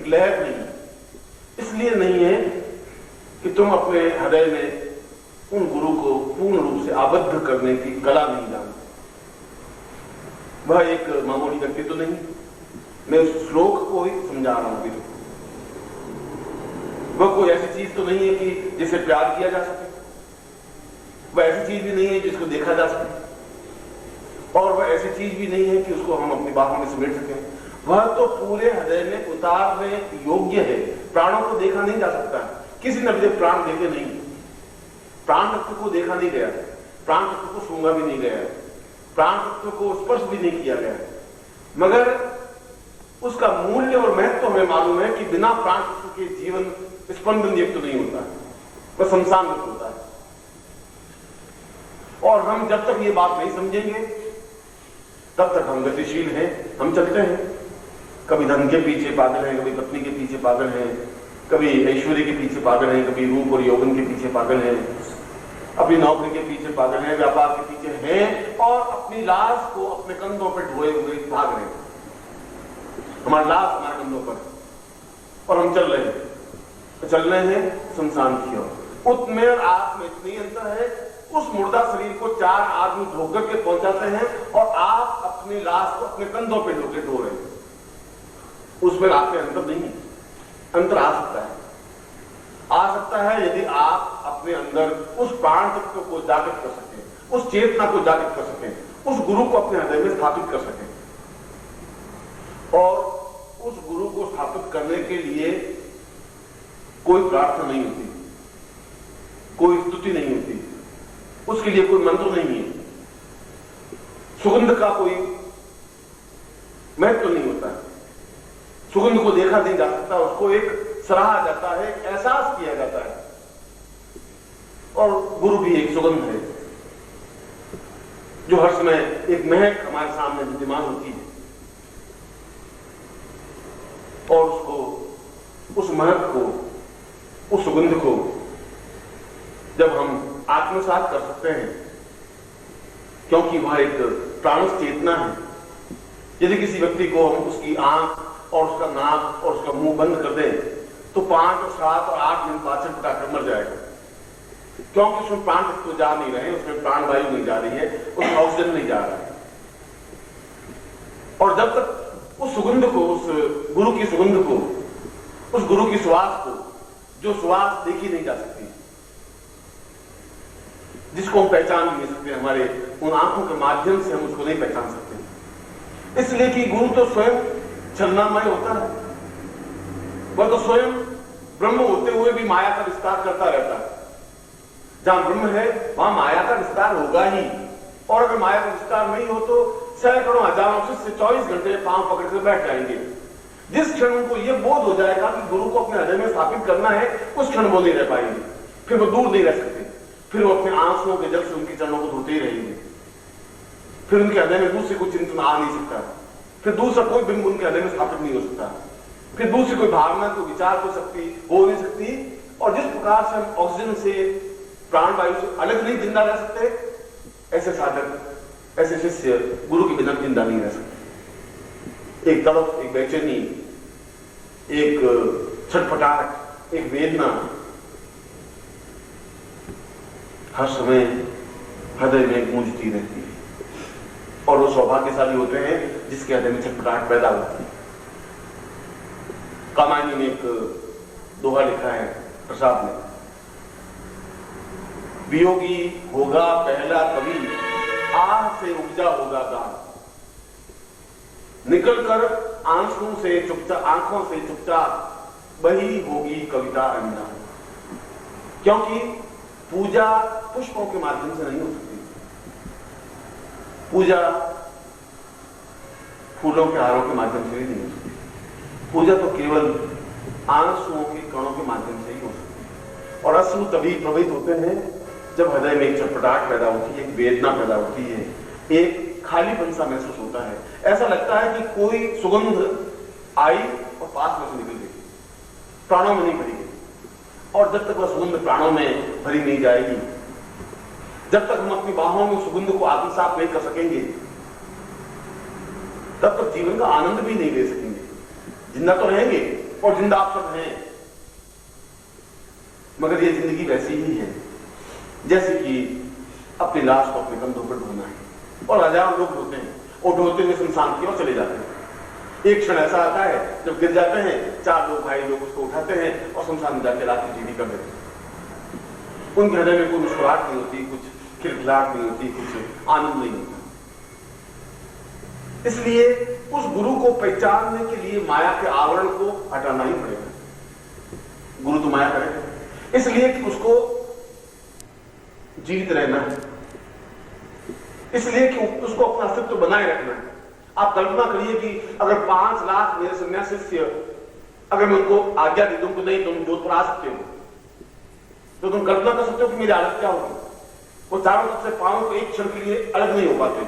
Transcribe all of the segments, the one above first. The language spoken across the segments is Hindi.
एक लहर नहीं है। इसलिए नहीं है कि तुम अपने हृदय में उन गुरु को पूर्ण रूप से आबद्ध करने की कला नहीं जानते। वह एक मामूली व्यक्ति तो नहीं, मैं उस श्लोक को ही समझा रहा हूं। वह कोई ऐसी चीज तो नहीं है कि जिसे प्यार किया जा सके, वह ऐसी चीज भी नहीं है जिसको देखा जा सके, और वह ऐसी चीज भी नहीं है कि उसको हम अपनी बाहों में समेट सकें। वह तो पूरे हृदय में उतारने योग्य है। प्राणों को देखा नहीं जा सकता, किसी ने भी प्राण देखे नहीं, प्राण तत्व को देखा नहीं गया, प्राण तत्व को सूंघा भी नहीं गया, प्राण तत्व को स्पर्श भी नहीं किया गया, मगर उसका मूल्य और महत्व हमें मालूम है कि बिना प्राण तत्व के जीवन स्पंदन युक्त नहीं होता है, वह शमशान युक्त होता है। और हम जब तक ये बात नहीं समझेंगे तब तक हम गतिशील हैं, हम चलते हैं। कभी धन के पीछे पागल हैं, कभी पत्नी के पीछे पागल हैं, कभी ऐश्वर्य के पीछे पागल हैं, कभी रूप और यौवन के पीछे पागल हैं, अपनी नौकरी के पीछे पागल हैं, व्यापार के पीछे हैं, और अपनी लाश को अपने कंधों पर ढोए हुए भाग रहे हैं। हमारी लाश हमारे कंधों पर, और हम चल रहे हैं, चल रहे हैं शमशान की ओर। उसमें और आप में इतनी अंतर है, उस मुर्दा शरीर को 4 आदमी ढोकर के पहुंचाते हैं और आप अपनी लाश को अपने कंधों पे ढोके ढो रहे हैं। उसमें आपके अंतर नहीं है। अंतर आ सकता है यदि आप अपने अंदर उस प्राण तत्व को जागृत कर सकें, उस चेतना को जागृत कर सकें, उस गुरु को अपने हृदय में स्थापित कर सकें। और उस गुरु को स्थापित करने के लिए कोई प्रार्थना नहीं होती, कोई स्तुति नहीं होती, उसके लिए कोई मंत्र नहीं है, सुगंध का कोई महत्व नहीं होता है, सुगंध को देखा नहीं जा सकता, उसको एक सराहा जाता है, एहसास किया जाता है। और गुरु भी एक सुगंध है जो हर समय एक महक हमारे सामने विद्यमान होती है, और उसको, उस महक को, उस सुगंध को जब हम आत्मसात कर सकते हैं, क्योंकि वह एक प्राणस चेतना है। यदि किसी व्यक्ति को हम उसकी आंख और उसका नाक और उसका मुंह बंद कर दें तो 5 और 7 और 8 दिन बाद पटाकर मर जाएगा, क्योंकि उसमें प्राण तत्व जा नहीं रहे, उसमें प्राणवायु नहीं जा रही है, उसमें ऑक्सीजन नहीं जा रहा है। और जब तक उस सुगंध को, उस गुरु की सुगंध को, उस गुरु की सुवास को, जो सुवास देखी नहीं जा सकती, जिसको हम पहचान नहीं सकते, हमारे उन आंखों के माध्यम से हम उसको नहीं पहचान सकते, इसलिए कि गुरु तो स्वयं छलनामय होता है। वह तो स्वयं ब्रह्म होते हुए भी माया का विस्तार करता रहता है। जहां ब्रह्म है वहां माया का विस्तार होगा ही, और अगर माया का विस्तार नहीं हो तो सैकड़ों हजारों शिष्य 24 घंटे पांव पकड़ कर बैठ जाएंगे। जिस क्षण उनको यह बोध हो जाएगा कि गुरु को अपने हृदय में स्थापित करना है, उस क्षण वो नहीं रह पाएंगे, फिर वो दूर नहीं रह सकते, फिर वो अपने आंसुओं के जल से उनके चरणों को धोते ही रहेंगे, फिर उनके हृदय में दूसरे कोई चिंतन आ नहीं सकता, फिर दूसरा कोई बिंब उनके हृदय में स्थापित नहीं हो सकता, फिर दूसरी कोई भावना, कोई विचार, कोई शक्ति हो नहीं सकती। और जिस प्रकार से हम ऑक्सीजन से, प्राणवायु से अलग नहीं जिंदा रह सकते, ऐसे साधक, ऐसे शिष्य गुरु के बिना जिंदा नहीं रह सकते। एक तड़प, एक बेचैनी, एक छटपटाहट, एक वेदना हर समय हृदय में गूंजती रहती है, और वो सौभाग्यशाली होते हैं जिसके हृदय में छटपटाहट पैदा होती है। कामायनी ने एक दोहा लिखा है प्रसाद ने, वियोगी होगा पहला कवि, आह से उपजा होगा गान, निकलकर आंसू से चुपचाप, आंखों से चुपचाप वही होगी कविता अनजान। क्योंकि पूजा पुष्पों के माध्यम से नहीं हो सकती, पूजा फूलों के हारों के माध्यम से भी नहीं हो सकती, पूजा तो केवल आंसुओं के कणों के माध्यम से ही हो सकती है। और अश्रु तभी प्रभावित होते हैं जब हृदय में एक छटपटाहट पैदा होती है, एक वेदना पैदा होती है, एक खालीपन सा महसूस होता है। ऐसा लगता है कि कोई सुगंध आई और पास में से निकल गई, प्राणों में नहीं भरी गई। और जब तक वह सुगंध प्राणों में भरी नहीं जाएगी, जब तक हम अपनी बाहों में सुगंध को आत्मसात नहीं कर सकेंगे, तब तक जीवन का आनंद भी नहीं ले सकेंगे। जिंदा तो रहेंगे और जिंदा आप सब हैं, मगर ये जिंदगी वैसी ही है जैसे कि अपनी लाश को अपने कंधों पर ढोना है। और हजारों लोग होते हैं और ढोते हुए शमशान की ओर चले जाते हैं। एक क्षण ऐसा आता है जब गिर जाते हैं, 4 लोग भाई लोग उसको उठाते हैं और शमशान में जाके रात की जीवी कर देते हैं। उनके हृदय में कोई मुस्कुराहट नहीं होती, कुछ खिलखिलाहट नहीं होती, कुछ आनंद नहीं होता। इसलिए उस गुरु को पहचानने के लिए माया के आवरण को हटाना ही पड़ेगा। गुरु तो माया करेगा, इसलिए कि उसको जीवित रहना है, इसलिए कि उसको अपना अस्तित्व बनाए रखना है। आप कल्पना करिए कि अगर 5 लाख मेरे सन्यासी शिष्य, अगर मैं उनको आज्ञा दी दूं कि नहीं तुम जोधपुर आ सकते हो, तो तुम कल्पना कर सकते हो कि मेरी हालत क्या होगी। वो चारों तरफ से पांवों को एक क्षण के लिए अलग नहीं हो पाते,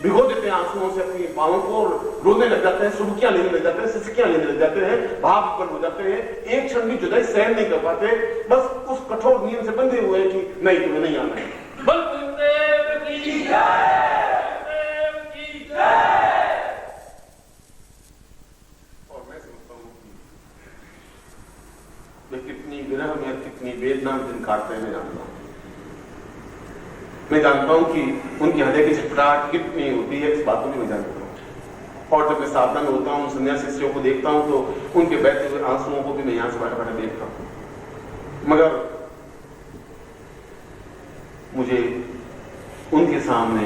भिगो देते हैं आंसुओं से अपनी पांवों को और रोने लग जाते हैं, सुबकियां लेने लग जाते हैं, सिसकियां लेने लग जाते हैं, भाव उत्पन्न हो जाते हैं। एक क्षण भी जुदाई सहन नहीं कर पाते, बस उस कठोर नियम से बंधे हुए हैं कि नहीं तुम्हें नहीं आना है। बलदेव की जय, बलदेव की जय। और मैं समझता हूं कि वे कितनी विरह में, कितनी वेदना में दिन काटते हैं, मैं जानता हूं। मैं जानता हूं कि उनके हृदय की छटपटाहट कितनी होती है, इस बात को भी मैं जानता हूं। और जब मैं साधना में होता हूं, सन्यासी शिष्यों को देखता हूं, तो उनके बहते हुए आंसुओं को भी मैं यहां से बैठा बैठा देखता हूं। मगर मुझे उनके सामने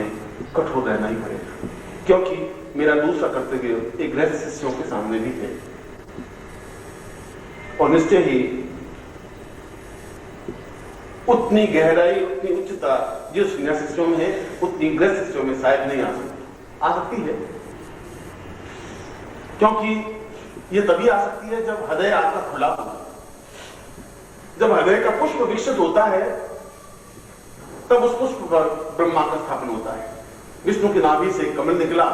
कठोर रहना ही पड़ेगा, क्योंकि मेरा दूसरा कर्तव्य एक गृहस्थ शिष्यों के सामने भी है। और निश्चय ही उतनी गहराई, उतनी उच्चता जो सन्यासी शिष्यों में है, उतनी गृहस्थ शिष्यों में शायद नहीं आ सकती है। क्योंकि ये तभी आ सकती है जब हृदय आपका खुला होगा। जब हृदय का पुष्प विकसित होता है, तब उस पुष्प पर ब्रह्मा का स्थापन होता है। विष्णु की नाभि से कमल निकला,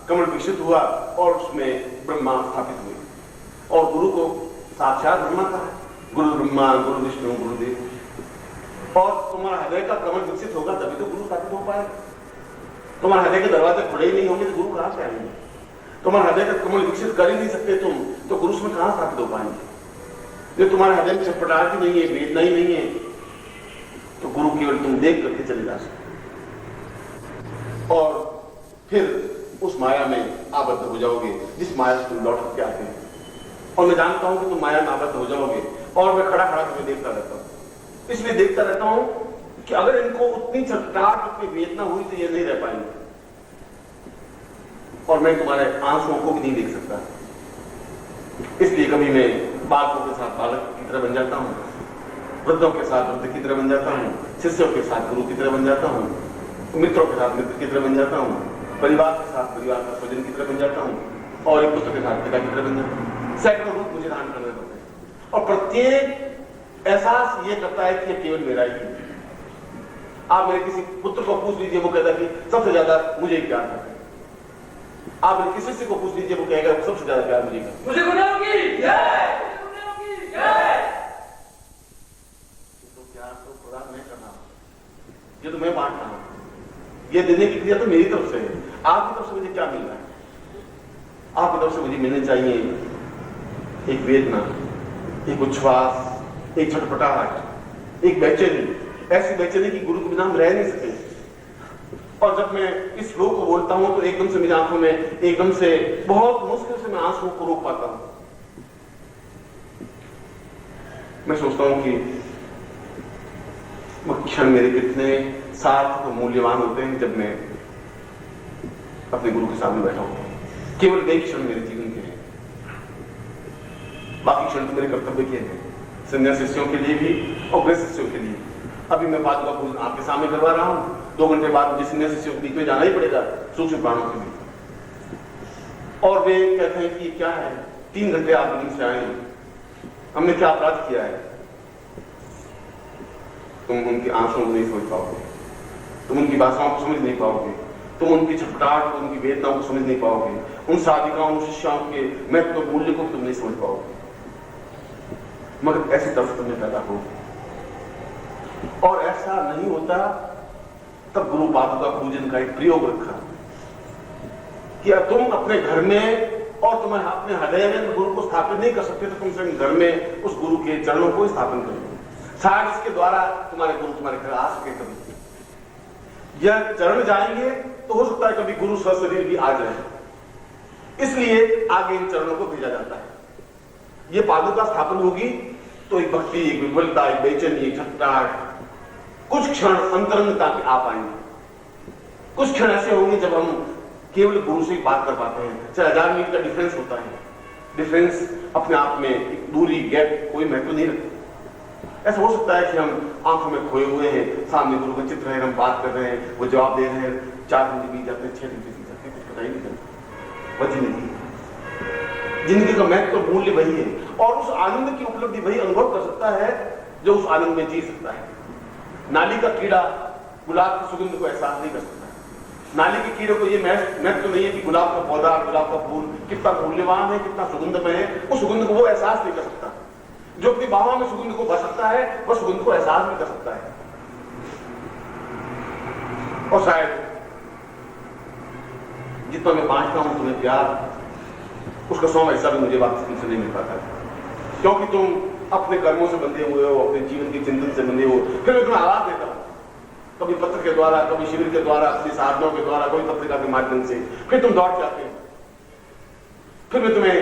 कमल विकसित हुआ और उसमें ब्रह्मा स्थापित हुए। और गुरु को साक्षात ब्रह्मा का है, गुरु ब्रह्मा, गुरु विष्णु, गुरुदेव। और तुम्हारा हृदय का कमल विकसित होगा तभी तो गुरु स्थापित हो पाएगा। तुम्हारे हृदय के दरवाजे खुले ही नहीं होंगे तो गुरु कहां से आएंगे। तुम्हारे हृदय का कमल विकसित कर ही नहीं सकते तुम, तो गुरु उसमें कहां स्थापित हो पाएंगे। जो तुम्हारे हृदय में छटपटाहट ही नहीं है, वेदना ही नहीं है, तो गुरु केवल तुम देख करके चले जा सकते और फिर उस माया में आबद्ध हो जाओगे जिस माया से तुम लौट करके आते हैं। और मैं जानता हूं कि तुम माया में आबद्ध हो जाओगे। और मैं खड़ा खड़ा तुम्हें देखता रहता हूं, इसलिए देखता रहता हूं कि अगर इनको उतनी छटपटाहट, उतनी वेदना हुई तो ये नहीं रह पाएंगे। और मैं तुम्हारे आंसुओं को भी नहीं देख सकता, इसलिए कभी मैं बालकों के साथ बालक की तरह बन जाता हूं, वृद्धों के साथ वृद्ध की तरह बन जाता हूं, शिष्यों के साथ गुरु की तरह बन जाता हूं, मित्रों के साथ मित्र की तरह बन जाता हूं, परिवार के साथ परिवार का स्वजन की तरह बन जाता हूं, और एक पुत्र के साथ पिता की तरह बन जाता हूं। सैकड़ों रूप मुझे धारण करने पड़ते हैं और प्रत्येक एहसास ये करता है कि ये केवल मेरा ही है। आप मेरे किसी पुत्र को पूछ लीजिए, वो कहता है कि सबसे ज्यादा मुझे प्यार करता है। आप मेरे किसी से को पूछ लीजिए, वो कहेगा सबसे ज्यादा प्यार मुझे करता है। मुझे गुरुदेव की जय, गुरुदेव की जय। तो प्यार तो प्रदान नहीं करना, ये तो मैं बांट रहा हूं। ये देने की क्रिया तो मेरी तरफ से है। आपकी तरफ से मुझे क्या मिल रहा है? आपकी तरफ से मुझे मिलने चाहिए एक वेदना, एक उच्छ्वास, एक छटपटाहट, एक बेचैनी, ऐसी बेचैनी कि गुरु के बिना हम रह नहीं सके। और जब मैं इस श्लोक को बोलता हूं तो एकदम से मेरी आंखों में एकदम से बहुत मुश्किल से मैं आंसुओं को रोक पाता हूं। मैं सोचता हूं कि वो क्षण मेरे कितने सार्थक और मूल्यवान होते हैं जब मैं अपने गुरु के सामने बैठा हूं। केवल एक क्षण मेरे जीवन के हैं, बाकी क्षण तो मेरे कर्तव्य के हैं, सन्यासी शिष्यों के लिए भी और गृहस्थ शिष्यों के लिए। अभी मैं पादुका पूजन आपके सामने करवा रहा हूं, 2 घंटे बाद मुझे सन्यासी शिष्यों के बीच में जाना ही पड़ेगा, सूक्ष्म प्राणों के बीच। और वे कहते हैं कि क्या है, 3 घंटे आप दिन से आए, हमने क्या अपराध किया है। तुम उनकी आंसुओं को नहीं समझ पाओगे, तुम उनकी भाषाओं को समझ नहीं पाओगे, तुम उनकी छटपटाहट को, उनकी वेदनाओं को समझ नहीं पाओगे, उन साधिकाओं, उन शिष्याओं के महत्व मूल्य को तुम नहीं समझ पाओगे। मगर ऐसी तरफ तुम्हें पैदा हो, और ऐसा नहीं होता तब गुरु पादुका पूजन का एक प्रयोग रखा कि तुम अपने घर में और तुम अपने हृदय में गुरु को स्थापित नहीं कर सकते तो तुम से घर में उस गुरु के चरणों को स्थापन करो। शायद इसके द्वारा तुम्हारे गुरु तुम्हारे घर आ सके। कभी यह चरण जाएंगे तो हो सकता है कभी गुरु सशरीर भी आ जाए, इसलिए आगे इन चरणों को भेजा जाता है। ये पादुका स्थापन होगी तो एक भक्ति, एक विफलता, एक बेचैनी, एक छटपटाहट, कुछ क्षण अंतरंगता के आ पाएंगे। कुछ क्षण ऐसे होंगे जब हम केवल गुरु से बात कर पाते हैं। चाहे 1000 मील का डिफरेंस होता है, डिफरेंस अपने आप में एक दूरी, गैप कोई महत्व नहीं रखता। ऐसा हो सकता है कि हम आंखों में खोए हुए हैं, सामने गुरु का चित्र है, हम बात कर रहे हैं, वो जवाब दे रहे हैं, 4 दिन बीत जाते हैं, 6 दिन बीत जाते हैं, कुछ पता ही नहीं चलता। वह जिंदगी का महत्व, तो मूल्य वही है, और उस आनंद की उपलब्धि वही अनुभव कर सकता है जो उस आनंद में जी सकता है। नाली का कीड़ा गुलाब की सुगंध को एहसास नहीं कर सकता। नाली के कीड़े को ये महत्व नहीं है कि गुलाब का पौधा, गुलाब का फूल कितना मूल्यवान है, कितना सुगंधमय है, उस सुगंध को वो एहसास नहीं कर सकता। जो अपनी बाहों में सुगंध को भर सकता है वह सुगंध को एहसास नहीं कर सकता है। और शायद जितना मैं बांटता हूं तुम्हें प्यार, उसका 100वां हिस्सा भी मुझे वापस तुमसे नहीं मिल पाता, क्योंकि तुम अपने कर्मों से बंधे हुए हो, अपने जीवन के चिंतन से बंधे हो। फिर मैं तुम्हें आवाज देता हूं, कभी पत्र के द्वारा, कभी शिविर के द्वारा, अपनी साधनों के द्वारा, कोई पत्रिका के माध्यम से, फिर तुम दौड़ जाते हो। फिर मैं तुम्हें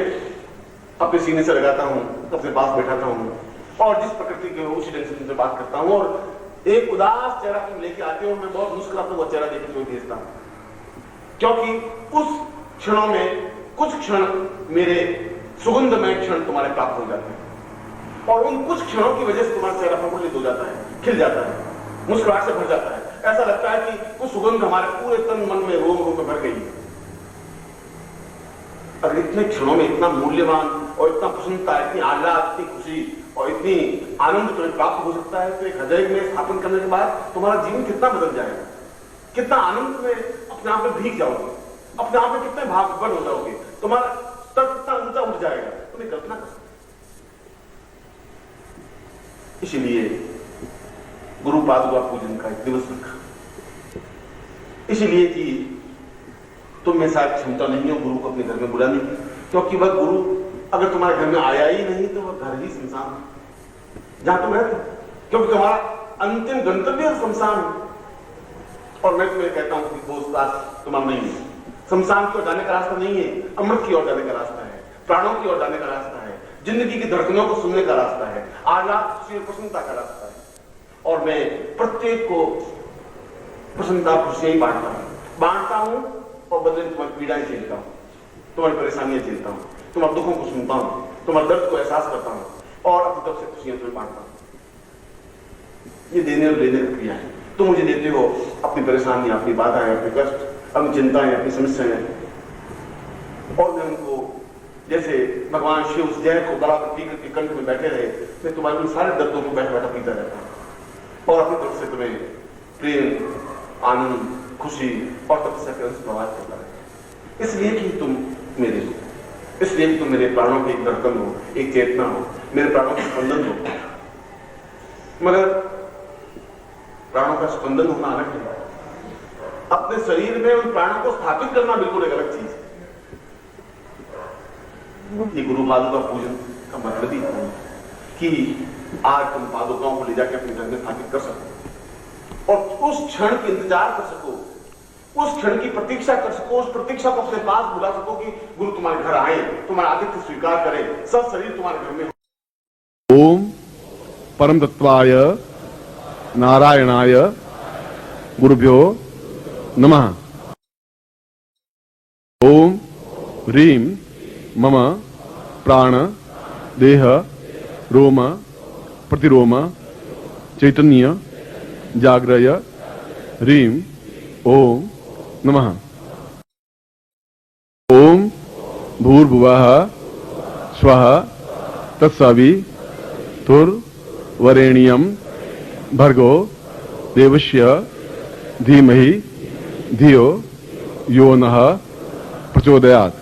अपने सीने से लगाता हूं, अपने पास बैठाता हूं और जिस प्रकृति के उसी ढंग से तुमसे बात करता हूं, और एक उदास चेहरा तुम लेके आते हो, मैं बहुत मुस्कुराता हुआ चेहरा देखते हुए भेजता हूं, क्योंकि उस क्षणों में कुछ क्षण मेरे सुगंधमय क्षण तुम्हारे प्राप्त हो जाते हैं, और उन कुछ क्षणों की वजह से तुम्हारा चेहरा प्रफुल्लित हो जाता है, खिल जाता है, मुस्कुराहट से भर जाता है। ऐसा लगता है कि वो सुगंध हमारे पूरे तन मन में, रोम रोम में भर गई है। अगर इतने क्षणों में इतना मूल्यवान और इतना प्रसन्नता, इतनी आह्लाद, इतनी खुशी और इतनी आनंद तुम्हें प्राप्त हो सकता है, तो एक हृदय में स्थापन करने के बाद तुम्हारा जीवन कितना बदल जाएगा, कितना आनंद में अपने आप में भीग जाओगे, अपने आप में कितने भाग्यवान हो जाओगे, तुम्हारा स्तर कितना ऊंचा उठ जाएगा, तुम्हें कल्पना कर सकते। इसीलिए गुरु पादुका पूजन का एक दिवस रखा, इसलिए कि तुम में शायद क्षमता नहीं हो गुरु को अपने घर में बुलाने की, क्योंकि वह गुरु अगर तुम्हारे घर में आया ही नहीं तो वह घर ही शमशान है जहां तुम रहते, क्योंकि तुम्हारा अंतिम गंतव्य शमशान है। और मैं तुम्हें कहता हूं कि वो रास्ता तुम्हारा नहीं है, शमशान की ओर जाने का रास्ता नहीं है, अमृत की ओर जाने का रास्ता है, प्राणों की ओर जाने का रास्ता है, जिंदगी की धड़कनों को सुनने का रास्ता है, आह्लाद, खुशी और प्रसन्नता का रास्ता है। और मैं प्रत्येक को प्रसन्नता, खुशियां ही बांटता हूं और बदले तुम्हारी पीड़ाएं झेलता हूं, तुम्हारी परेशानियां झेलता हूं, तुम्हारे दुखों को सुनता हूं, तुम्हारे दर्द को एहसास करता हूं और अपनी तरफ से खुशियां तुम्हें बांटता हूं। ये देने और लेने की क्रिया है। तुम मुझे देते हो अपनी परेशानियां, अपनी बाधाएं, अपने कष्ट, अपनी चिंताएं, अपनी समस्याएं, और मैं उनको जैसे भगवान शिव उस जहर को गला पर पीकर के कंठ में बैठे रहे, मैं तुम्हारे उन सारे दर्दों को बैठा बैठा पीता रहता हूं और अपनी तरफ से तुम्हें प्रेम, आनंद, खुशी और तपस्या के अंश प्रवाह करता रहता। इसलिए कि तुम मेरे हो, इसलिए कि तुम मेरे प्राणों की एक धड़कन हो, एक चेतना हो, मेरे प्राणों का स्पंदन हो। मगर प्राणों का स्पंदन होना अलग है, अपने शरीर में उन प्राणों को स्थापित करना बिल्कुल एक अलग चीज है। ये गुरु पादुका पूजन का मतलब ही है कि आज तुम पादुकाओं को ले जाकर अपने घर में स्थापित कर सको और उस क्षण की इंतजार कर सको, उस क्षण की प्रतीक्षा कर सको, उस प्रतीक्षा को अपने पास बुला सको कि गुरु तुम्हारे घर आए, तुम्हारा आतिथ्य स्वीकार करे, सब शरीर तुम्हारे घर में हो। ओम परम तत्वाय नारायणाय गुरुभ्यो नमः। ओम ह्रीं मम प्राण देह रोम प्रतिरोम चैतन्य जाग्रय ह्रीं ओम नमः। ओम भूर्भुवः स्वः तत्सवितुर्वरेण्यं भर्गो देवस्य धीमहि धियो यो नः प्रचोदयात्।